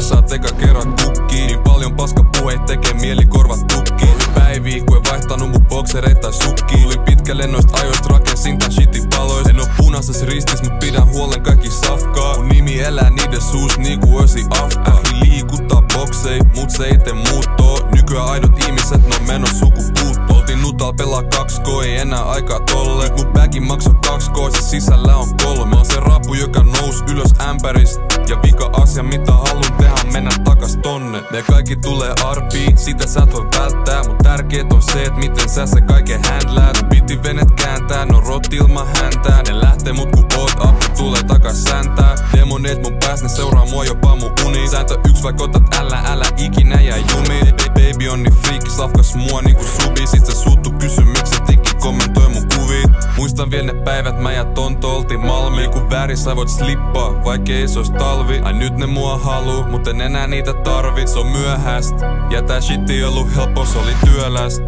sä saat eka kerran kukkii. Niin paljon paskapuheit tekee mieli korvat tukkii. Päivii kun en vaihtanut mun boksereita tai sukkiin. Tulin pitkälle noista ajoista, rakensin tän shitin paloista. En oo punaisessa ristis, mut pidän huolen kaikki safkaa. Mun nimi elää niiden suus niinku ösi afka. Ähli liikuttaa boksei, mut se ei tee muuttoa. Nykyään aidot ihmiset, ne on menos sukupuuttoon. Oltiin nutal pelaa 2K, ei enää aikaa tolle. Nyt mun bägin maksoi 2K, se sisällä on 3. Mä oon se rapu, joka nous ylös ämpäristä. Ja vika asia, mitä haluun tehdä, on mennä takas tonne. Me kaikki tulee arpiin, sitä sä et voi välttää. Mut tärkeet on se, et miten sä se kaiken handläät. Piti venet kääntää, no rot ilman häntää. Ne lähtee mut kun oot up, ne tulee takas säntää. Demoneet mun pääs, ne seuraa mua jopa mun uni. Sääntö 1 vaik otat älä ikinä jää jumiin. Baby on niin freaky, safkas mua niinku subi. Sit se suuttu kysy miksi se tiki, kommentoi mun kuvit. Muistan vielä ne päivät, mä ja Tonto oltiin Malmiin. Kun väärin sä voit slippaa, vaikkei se ois talvi. Ai nyt ne mua haluu, mut en enää niitä tarvi. Se on myöhäst, ja tää shit ei ollu helppo, se oli työläst.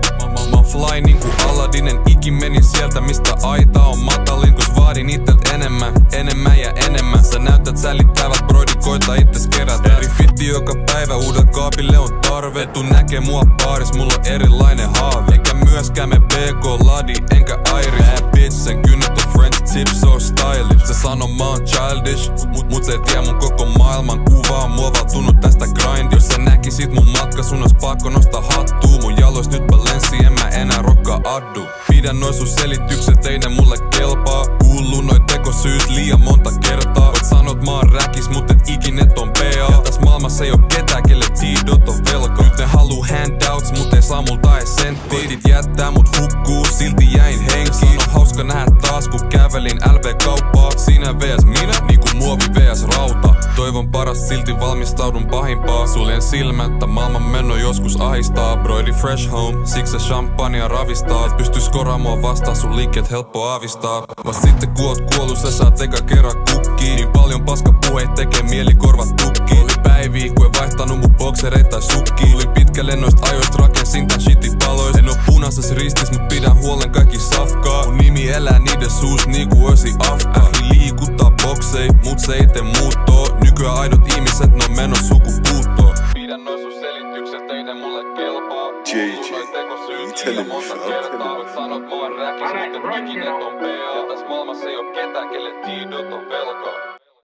Mä oon fly niinku Aladdin, en ikin meni sieltä mistä aita on matalin. Kus vaadin ittelt enemmän ja enemmän. Sä näytät sällittävät, broidi koita itses kerätä. Eri fitti joka päivä, uudel kaapille on tarve. Tuu näkee mua baaris, mulla on erilainen haave. Enkä myöskään me BK Ladi, enkä Iris. Bad bitch, sen kynnet on French tip, so stylish. Se sano mä oon childish, mut se ei tiedä mun koko maailman kuva on muovautunut tästä grind. Jos sä näkisit mun matka, sun ois pakko nostaa hattuu. Mun jalois nyt Balenci, en mä enää rokkaa addu. Pidän noin sun selitykset, ei ne mulle kelpaa. Kuuluu noi tekosyyt liian monta kertaa. Voit sanot mä oon räkis, mut et ikinet on PA. Ja täs maailmassa ei oo ketään, kelle tiidot on velka. Nyt ne haluu handouts, mut ei saa multa ees senttiä. Koitit jättää mut hukkuu, silti jäin henkiin. On hauska nähdä taas, kun kävelin LV-kauppaa. Siinä vs minä, niinku muovi vs rauta. Toivon paras, silti valmistaudun pahimpaa. Suljen silmät, tää maailman meno joskus ahistaa. Broidi fresh home, siksi se champagnea ravistaa. Et pystys koraa mua vastaan, sun liikkeet helppo aavistaa. Vast sitten kun oot kuollu, sä saat eka kerran kukkii. Niin paljon paskapuheit tekee mieli korvat tukkii. Oli päivii kun en vaihtanut mun boksereita tai sukkiin. Tulin pitkälle noista ajoista, rakensin tän shitin paloista. En oo punaisessa ristis, mut pidän huolen kaikki safkaa. Mun nimi elää niiden suus niinku ösi afka. Ähli liikuttaa boksei, mut se ei tee muuttoa. Nykyään aidot ihmiset, ne on menos sukupuuttoon. Pidän noin sun selitykset, ei ne mulle kelpaa. Kuuluu noin tekosyyt liian monta kertaa. Voit sanot mä oon räkis, mut en ikinet on PA. Ja täs maailmassa ei oo ketään, kelle tiidot on velkaa.